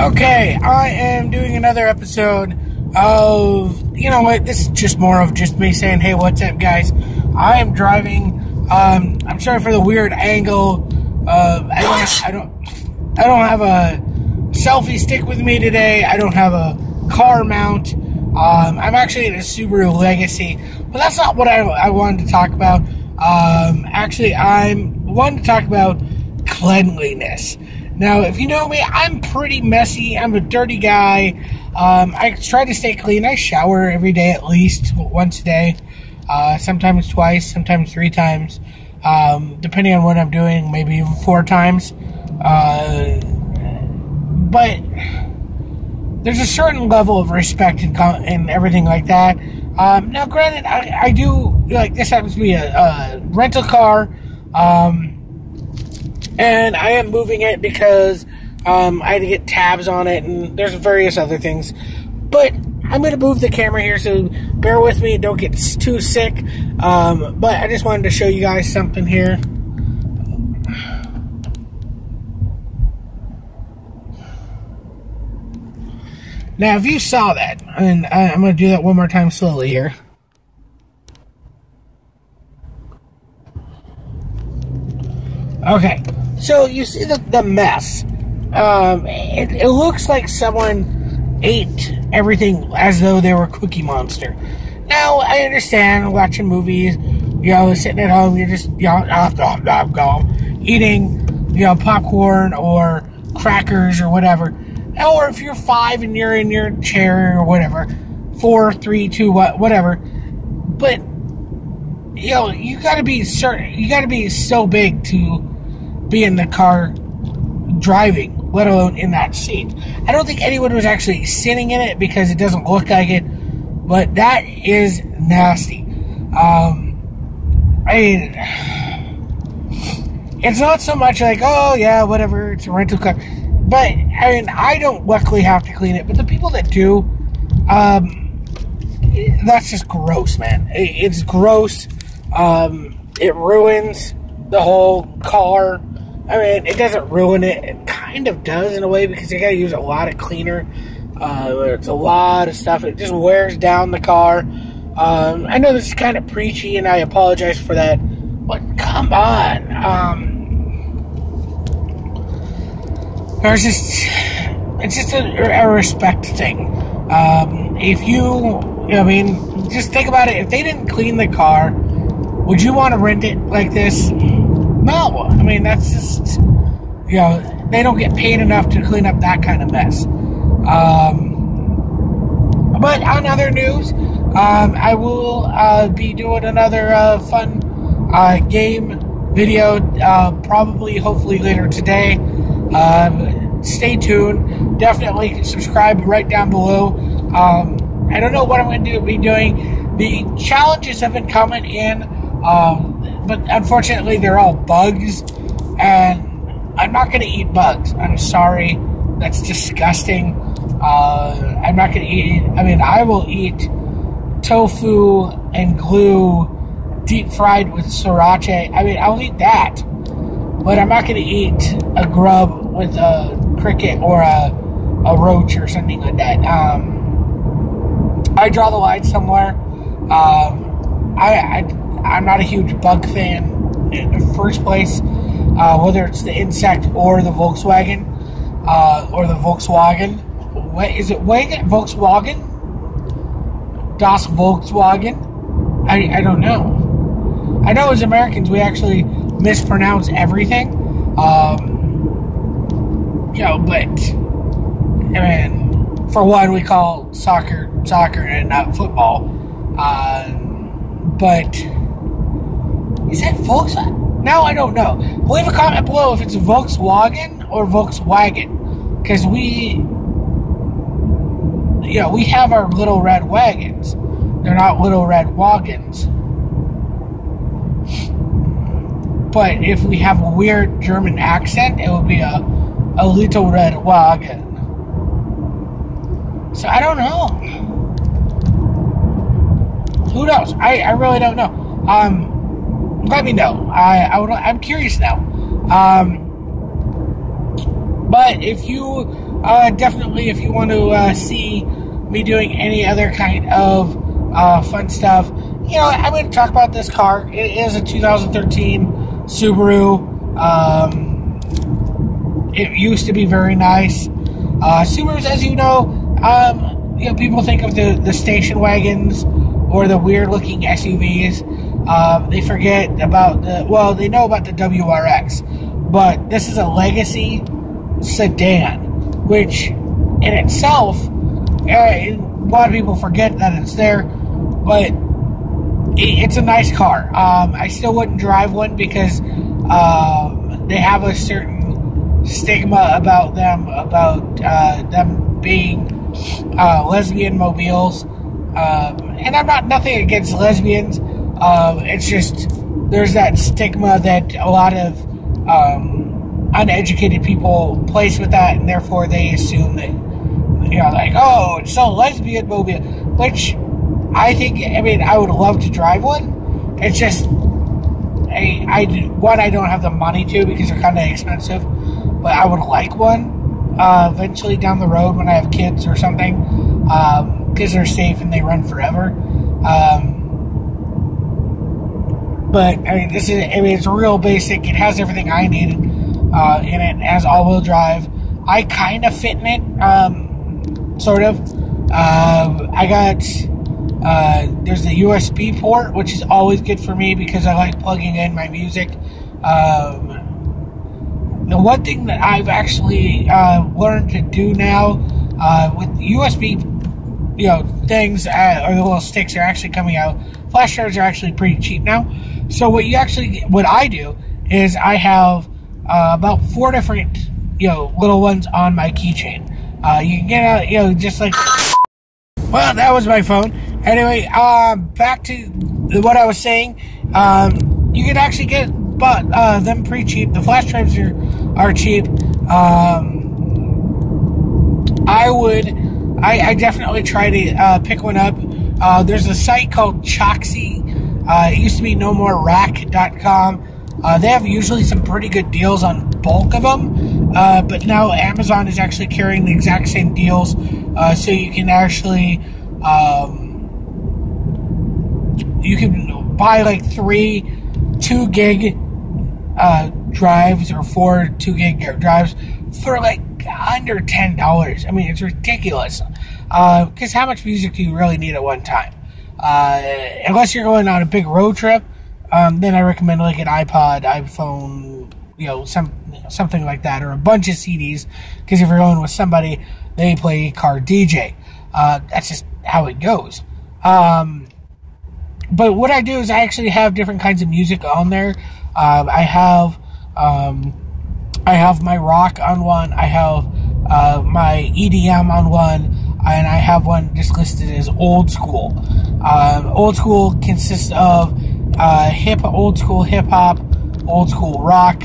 Okay, I am doing another episode of, you know what, this is just more of just me saying, hey, what's up, guys? I am driving. I'm sorry for the weird angle. I don't have a selfie stick with me today. I don't have a car mount. I'm actually in a Subaru Legacy, but that's not what I wanted to talk about. Actually, I'm wanting to talk about cleanliness. Now, if you know me, I'm pretty messy. I'm a dirty guy. I try to stay clean. I shower every day at least once a day. Sometimes twice, sometimes 3 times. Depending on what I'm doing, maybe even 4 times. But there's a certain level of respect and everything like that. Now, granted, I do, like, this happens to be a rental car. And I am moving it because I had to get tabs on it, and there's various other things. But I'm going to move the camera here, so bear with me. Don't get too sick. But I just wanted to show you guys something here. Now, if you saw that, and I'm going to do that one more time slowly here. Okay. So, you see the mess. It looks like someone ate everything as though they were Cookie Monster. Now, I understand watching movies, you know, sitting at home, you're just, you know, eating, you know, popcorn or crackers or whatever. Or if you're 5 and you're in your chair or whatever, 4, 3, 2, whatever. But, you know, you gotta be so big to be in the car driving, let alone in that seat. I don't think anyone was actually sitting in it because it doesn't look like it, but that is nasty. I mean, it's not so much like, oh yeah, whatever, it's a rental car, but I mean, I don't luckily have to clean it, but the people that do, that's just gross, man. It's gross. It ruins the whole car. I mean, it doesn't ruin it. It kind of does in a way because you gotta use a lot of cleaner. It's a lot of stuff. It just wears down the car. I know this is kind of preachy, and I apologize for that. But come on, it's just a respect thing. If I mean, just think about it. If they didn't clean the car, would you want to rent it like this? No, I mean, that's just, you know, they don't get paid enough to clean up that kind of mess. But on other news, I will be doing another fun game video, probably, hopefully later today. Stay tuned. Definitely subscribe right down below. I don't know what I'm going to be doing. The challenges have been coming in. But unfortunately, they're all bugs, and I'm not going to eat bugs. I'm sorry. That's disgusting. I'm not going to eat, I mean, I will eat tofu and glue deep fried with sriracha. I mean, I'll eat that, but I'm not going to eat a grub with a cricket or a roach or something like that. I draw the line somewhere. I'm not a huge bug fan in the first place, whether it's the insect or the Volkswagen, What is it? Wagen? Volkswagen? Das Volkswagen? I don't know. I know as Americans we actually mispronounce everything. You know, but I mean, for one, we call soccer and not football. But is that Volkswagen? No, I don't know. Leave a comment below if it's Volkswagen or Volkswagen. Because we have our little red wagons. They're not little red wagons. But if we have a weird German accent, it would be a little red wagon. So I don't know. Who knows? I really don't know. Let me know. I'm curious now. But if you definitely, if you want to see me doing any other kind of fun stuff, you know, I'm going to talk about this car. It is a 2013 Subaru. It used to be very nice. Subarus, as you know, people think of the station wagons or the weird-looking SUVs. They forget about they know about the WRX, but this is a legacy sedan, which in itself, a lot of people forget that it's there, but it's a nice car. I still wouldn't drive one because they have a certain stigma about them being lesbian mobiles, and I'm nothing against lesbians. It's just there's that stigma that a lot of uneducated people place with that, and therefore they assume that, you know, like, oh, it's a lesbian mobile, which I think, I mean, I would love to drive one. It's just I don't have the money to because they're kind of expensive, but I would like one eventually down the road when I have kids or something, because they're safe and they run forever. But I mean, it's real basic. It has everything I needed in it. It has all-wheel drive. I kind of fit in it, sort of. I got there's the USB port, which is always good for me because I like plugging in my music. The one thing that I've actually learned to do now with USB, you know, things or the little sticks are actually coming out. Flash drives are actually pretty cheap now. So what I do is I have about 4 different, you know, little ones on my keychain. You can get out, you know, just like. Well, that was my phone. Anyway, back to what I was saying. You can actually get them pretty cheap. The flash drives are cheap. I definitely try to pick one up. There's a site called Choxy. It used to be nomorerack.com. They have usually some pretty good deals on bulk of them, but now Amazon is actually carrying the exact same deals, so you can actually you can buy like 3 2-gig drives or 4 2-gig drives for like under $10. I mean, it's ridiculous, because how much music do you really need at one time? Unless you're going on a big road trip, then I recommend like an iPod, iPhone, you know, something like that, or a bunch of CDs, because if you're going with somebody, they play car DJ. That's just how it goes. But what I do is I actually have different kinds of music on there. I have my rock on one, I have my EDM on one, and I have one just listed as old school. Old school consists of old school hip hop, old school rock,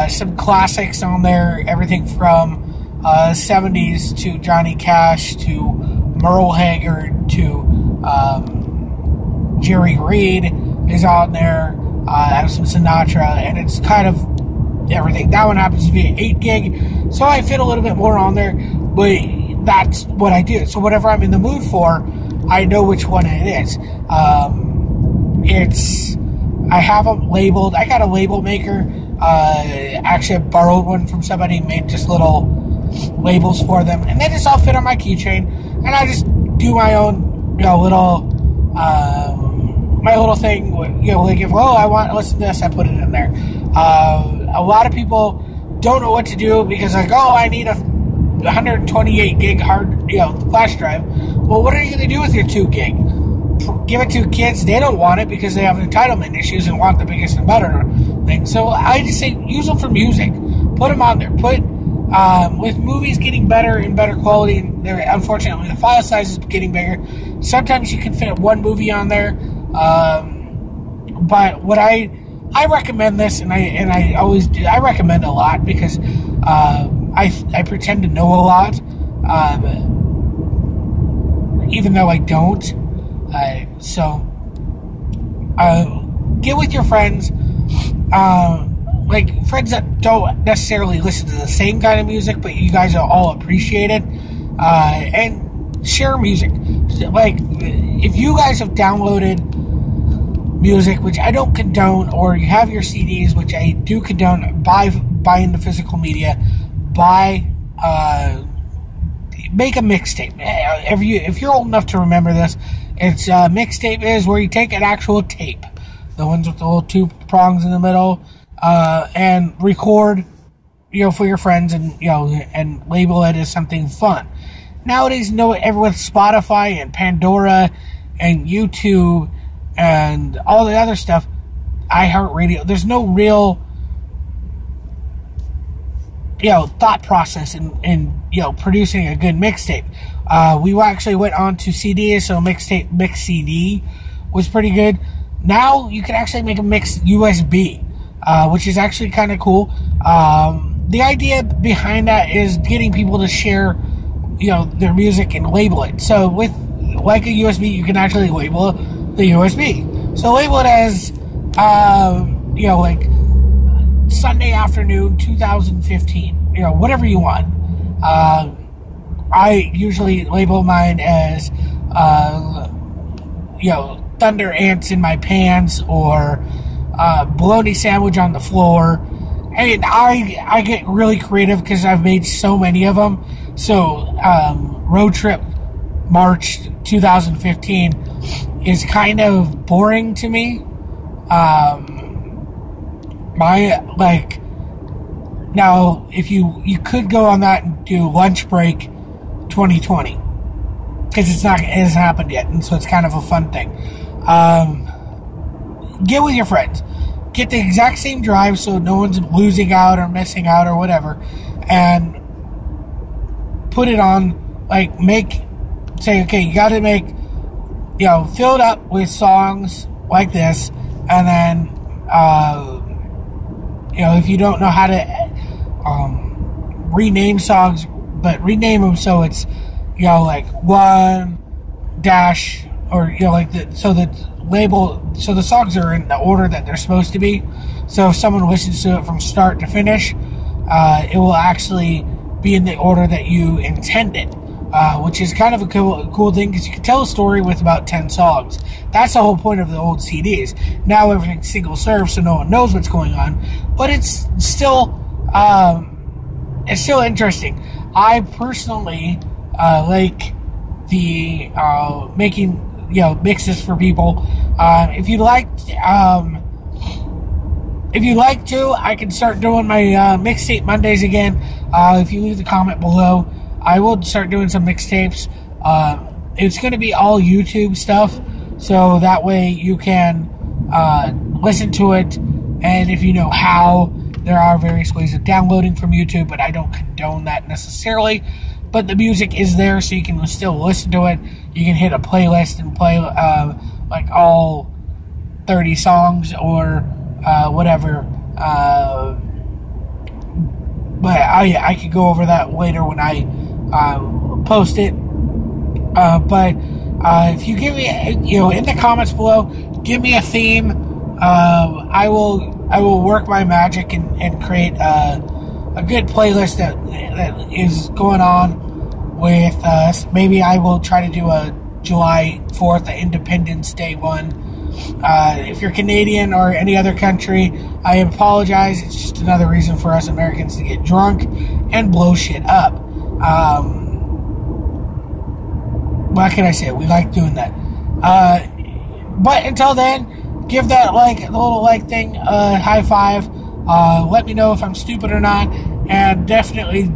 some classics on there, everything from 70s to Johnny Cash to Merle Haggard to Jerry Reed is on there. I have some Sinatra, and it's kind of everything. That one happens to be an 8-gig, so I fit a little bit more on there, but that's what I do. So whatever I'm in the mood for, I know which one it is. I have them labeled. I got a label maker. Actually, I borrowed one from somebody, made just little labels for them, and they just all fit on my keychain, and I just do my own, you know, my little thing, you know, like if, I want to listen to this, I put it in there. A lot of people don't know what to do because like, I need a 128 gig hard, you know, flash drive. Well, what are you going to do with your 2 gig? Give it to kids. They don't want it because they have entitlement issues and want the biggest and better thing. So I just say use them for music. Put them on there. With movies getting better and better quality, and unfortunately the file size is getting bigger. Sometimes you can fit one movie on there. But what I recommend this, and I always do. I recommend a lot because I pretend to know a lot, even though I don't. So get with your friends. like friends that don't necessarily listen to the same kind of music, but you guys are all appreciate it, and share music. Like, if you guys have downloaded music, which I don't condone, or you have your CDs, which I do condone, buying the physical media, make a mixtape. If you're old enough to remember this, it's mixtape is where you take an actual tape, the ones with the little two prongs in the middle, and record, for your friends, and and label it as something fun. Nowadays, with Spotify and Pandora and YouTube and all the other stuff, iHeartRadio, there's no real thought process in producing a good mixtape. We actually went on to CDs, so mix CD was pretty good. Now you can actually make a mix USB, which is actually kind of cool. The idea behind that is getting people to share their music and label it. So with like a USB, you can actually label the USB. So label it as like Sunday afternoon 2015, whatever you want. I usually label mine as thunder ants in my pants, or bologna sandwich on the floor. And I get really creative because I've made so many of them. So Road Trip March 2015 is kind of boring to me. Now, if you could go on that and do Lunch Break 2020, because it hasn't happened yet, and so it's kind of a fun thing. Get with your friends, get the exact same drive, so no one's losing out or missing out or whatever, and put it on. Say, okay, you got to make, fill it up with songs like this, and then if you don't know how to rename songs, but rename them so it's like one dash, or so the songs are in the order that they're supposed to be. So if someone listens to it from start to finish, it will actually be in the order that you intended, which is kind of a cool thing, because you can tell a story with about 10 songs. That's the whole point of the old CDs. Now everything's single serve, so no one knows what's going on, but it's still interesting. I personally like the making mixes for people. If you'd like to, I can start doing my mixtape Mondays again. If you leave the comment below, I will start doing some mixtapes. It's going to be all YouTube stuff, so that way you can listen to it. And if you know how, there are various ways of downloading from YouTube, but I don't condone that necessarily. But the music is there, so you can still listen to it. You can hit a playlist and play all 30 songs or whatever. But I could go over that later when I post it. But if you give me, in the comments below, give me a theme. I will work my magic and create a good playlist that is going on with us. Maybe I will try to do a July 4th, the Independence Day one. If you're Canadian or any other country, I apologize. It's just another reason for us Americans to get drunk and blow shit up. What can I say? We like doing that. But until then, give that the little like thing a high five. Let me know if I'm stupid or not, and definitely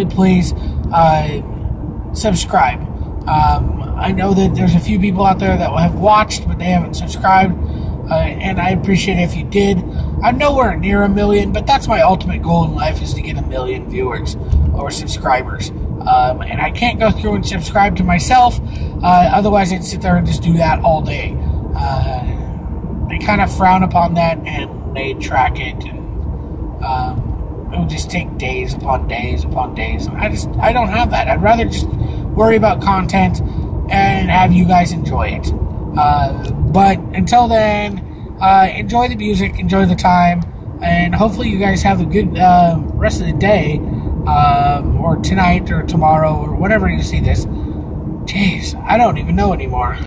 please subscribe. I know that there's a few people out there that have watched, but they haven't subscribed, and I appreciate it if you did. I'm nowhere near 1 million, but that's my ultimate goal in life, is to get 1 million viewers or subscribers. And I can't go through and subscribe to myself, otherwise I'd sit there and just do that all day. They kind of frown upon that, and they track it, and it will just take days upon days upon days. I don't have that. I'd rather just worry about content and have you guys enjoy it. But until then, enjoy the music, enjoy the time, And hopefully you guys have a good rest of the day, or tonight, or tomorrow, or whenever you see this. Jeez, I don't even know anymore.